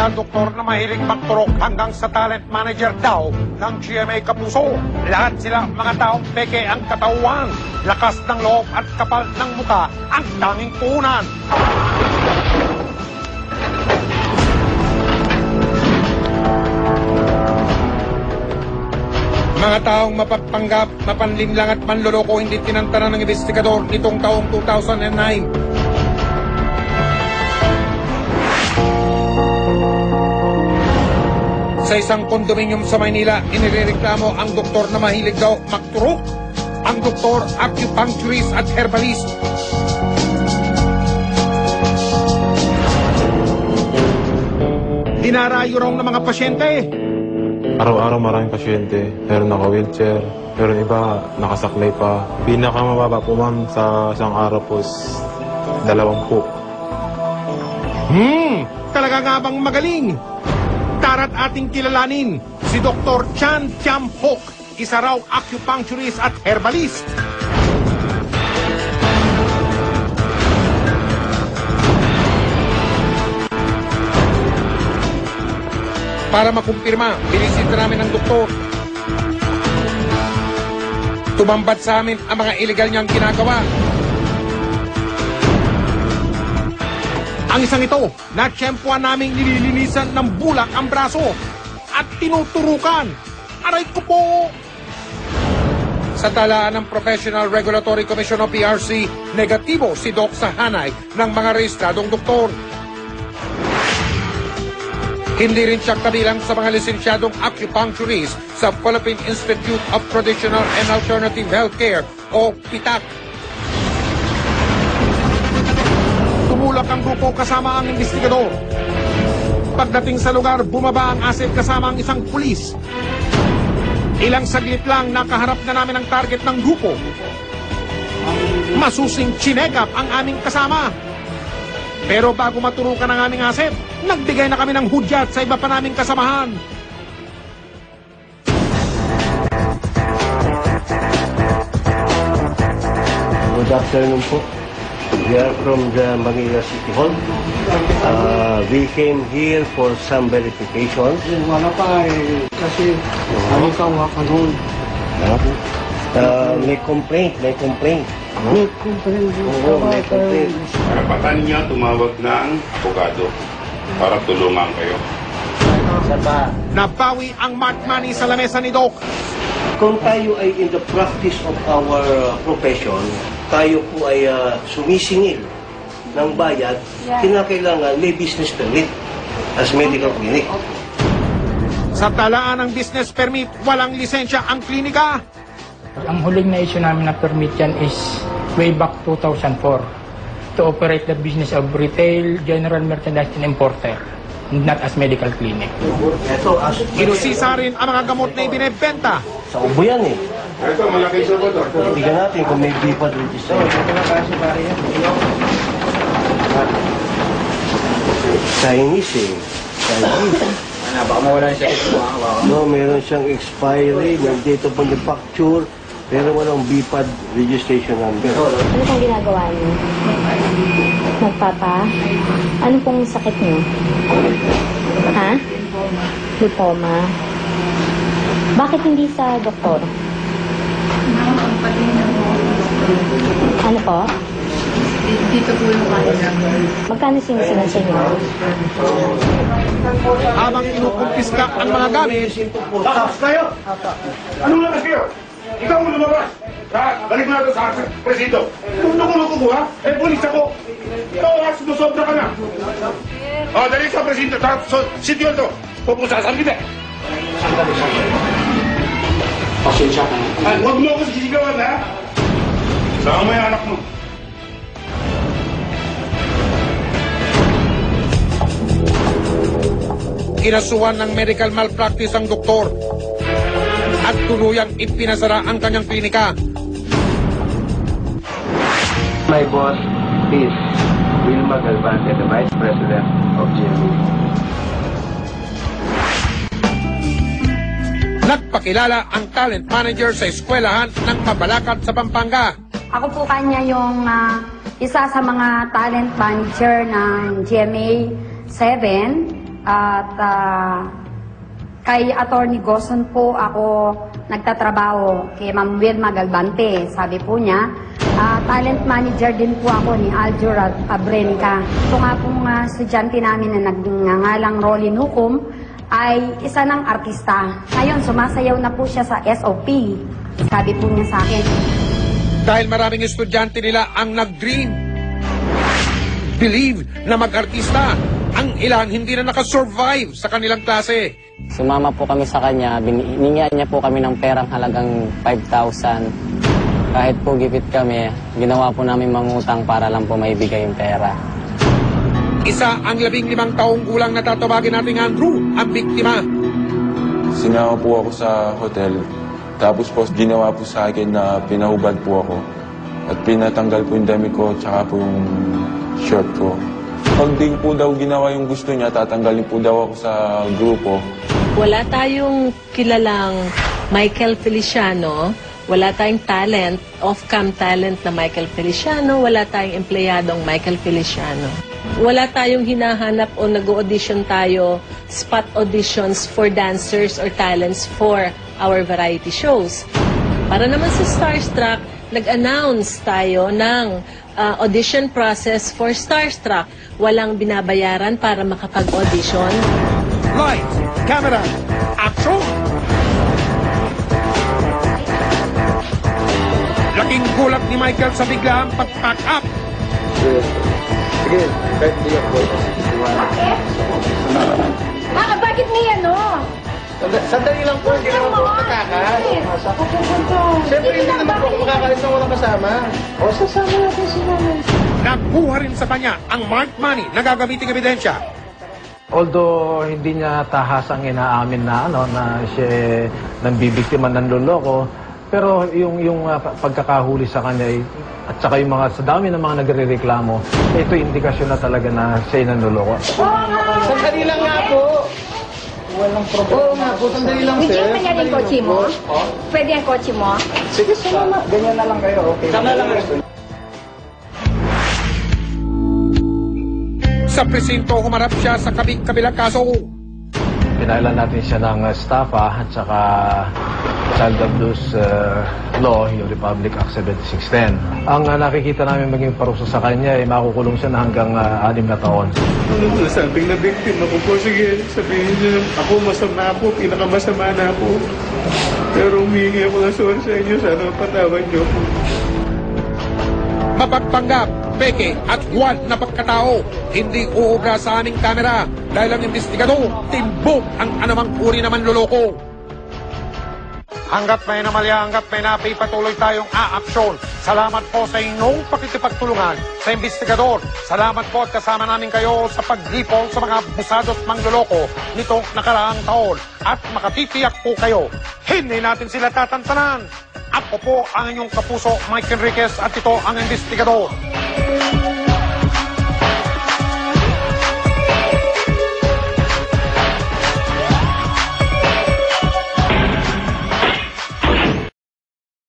Isang doktor na mahilig magturok hanggang sa talent manager daw ng GMA Kapuso. Lahat sila mga taong peke ang katawan, lakas ng loob at kapal ng muka ang tanging puhunan. Mga taong mapagpanggap, mapanlinlang at manloloko hindi tinantanan ng investigador nitong taong 2009. Sa isang kondominium sa Maynila, inireklamo ang doktor na mahilig daw magturok. Ang doktor, acupuncturist at herbalist. Dinarayo raw ng mga pasyente. Araw-araw maraming pasyente. Meron naka-wheelchair, meron iba nakasaklay pa. Pinakamababa po ma'am sa isang araw po is 20. Talaga nga bang magaling? Tara't ating kilalanin si Dr. Chan Tiam Hock, isa raw acupuncturist at herbalist. Para makumpirma, binisita namin ng doktor. Tumambad sa amin ang mga illegal niyang ginagawa. Ang isang ito, natsyempuan naming nililinisan ng bulak ang braso at tinuturukan. Aray ko po! Sa talaan ng Professional Regulatory Commission o PRC, negatibo si Doc sa hanay ng mga rehistradong doktor. Hindi rin siya kabilang sa mga lisensyadong acupuncturist sa Philippine Institute of Traditional and Alternative Healthcare o PITAC. Tumulak ang grupo kasama ang investigador. Pagdating sa lugar, bumaba ang asset kasama ang isang pulis. Ilang saglit lang nakaharap na namin ang target ng grupo. Masusing chinekap ang aming kasama. Pero bago maturukan ang aming asset, nagbigay na kami ng hudyat sa iba pa naming kasamahan. Good afternoon po. We are from the Manila City Hall. We came here for some verification. Wala pa kasi ano ka waka noon. May complaint. May complaint. May complaint. Karapatan niya tumawag ng abogado para tulungan kayo. Nabawi ang marked money sa lamesa ni Doc. Kung tayo ay in the practice of our profession, tayo po ay sumisingil ng bayad, kinakailangan may business permit as medical clinic. Sa talaan ng business permit, walang lisensya ang klinika. Ang huling na issue namin na permit yan is way back 2004 to operate the business of retail, general merchandise and importer, not as medical clinic. Inusisa rin ang mga gamot na ibinebenta. Sa ubo yan eh. Ito, malaki sa ba ito? Tignan natin kung may BIPAD registration. Chinese eh. Chinese. Baka mawala siya ito. No, meron siyang expiry, may date of manufacture, pero walang BIPAD registration number. Ano pong ginagawa niyo? Ano pong sakit niyo? Ha? Lipoma. Bakit hindi sa doktor? Ano po? Dito po yung kanila. Magkano sinisinan sa inyo? Habang kinukumpiska ang mga gamit, Lakas kayo! Anong lakas kayo? Ikaw mo lumabas! Balik mo na ito sa presido. Kung nakuloko ko ha, polis ako. Ikaw ha, sumusobra ka na. Dali sa presido. Sityo ito. Pupusasan kita. Sandali. Pasensya ka na. Huwag mo ako sisigawan ha. Saan mo yung anak mo? kinasuhan ng medical malpractice ang doktor at tuluyang ipinasara ang kanyang klinika. My boss is Wilma Galvante, the Vice President of GMA. Nagpakilala ang talent manager sa eskwelahan ng Mabalacat sa Pampanga. Ako po kanya yung isa sa mga talent manager ng GMA 7. At kay Attorney Goson po ako nagtatrabaho, kay Ma'am Wilma Galbante. Sabi po niya, talent manager din po ako ni Aljura Abrenca. Ito nga pong estudyante namin na nagngangalang Rolly Nukum ay isa ng artista. Ngayon, sumasayaw na po siya sa SOP. Sabi po niya sa akin. Dahil maraming estudyante nila ang nag-dream, believe na mag-artista, ang ilan hindi na nakasurvive sa kanilang klase. Sumama po kami sa kanya, hiningian niya po kami ng perang halagang 5,000. Kahit po gipit kami, ginawa po namin mangutang para lang po maibigay yung pera. Isa ang 15 taong gulang na tatawagin nating Andrew, ang biktima. Sinama po ako sa hotel. Tapos po, ginawa po sa akin na pinahubad po ako. At pinatanggal po yung damit ko, tsaka po yung short ko. Pag di po daw ginawa yung gusto niya, tatanggalin po daw ako sa grupo. Wala tayong kilalang Michael Feliciano, wala tayong talent, off-cam talent na Michael Feliciano, wala tayong empleyadong Michael Feliciano. Wala tayong hinahanap o nag-audition tayo, spot auditions for dancers or talents for our variety shows. Para naman sa Starstruck, nag-announce tayo ng audition process for Starstruck. Walang binabayaran para makapag-audition. Lights, camera, action! Laking gulat ni Michael sa biglaang pag-pack up. Sige, kahit hindi ako. Bakit niya, no? Sandali lang po, hindi naman po katakas. Siyempre, hindi naman po makakalis na walang kasama. O, sasama natin si Mami. Nakuha rin sa kanya ang marked money na gagamiting ebidensya. Although hindi niya tahasang inaamin na na siya nambibiktima ng loloko, pero yung pagkakahuli sa kanya at saka yung mga sa dami ng mga nagrereklamo, ito indikasyon na talaga na siya nanloloko. Sandali lang nga po. Walang problema. Oo nga po, sandali lang, sir. Hindi pa yung kotse mo? Pwede ang kotse mo? Sige, sama. Ganyan na lang kayo, okay? Sama lang. Sa presinto, humarap siya sa kabilang kaso. Pinailan natin siya ng estafa at saka Child Abuse Law, yung Republic Act 7610. Ang nakikita namin maging parusa sa kanya ay makukulong siya na hanggang 6 na taon. Nasabing na victim ako po. Sige, sabihin niyo, ako masama po, pinakamasama na po. Pero humingi ako ng sorry sa inyo, sana patawad niyo po. Mapagpanggap, peke at guwad na pagkatao, hindi uubra sa aming kamera dahil ang investigador, timbog ang anumang uri naman loloko. Hanggat may namalya, hanggat may napi, patuloy tayong aaksyon. Salamat po sa inyong pakikipagtulungan sa investigador. Salamat po at kasama namin kayo sa paglipol sa mga abusado at mangloloko nitong nakaraang taon. At makatitiyak po kayo, hindi natin sila tatantanan. Ako po ang inyong kapuso, Mike Enriquez, at ito ang investigador.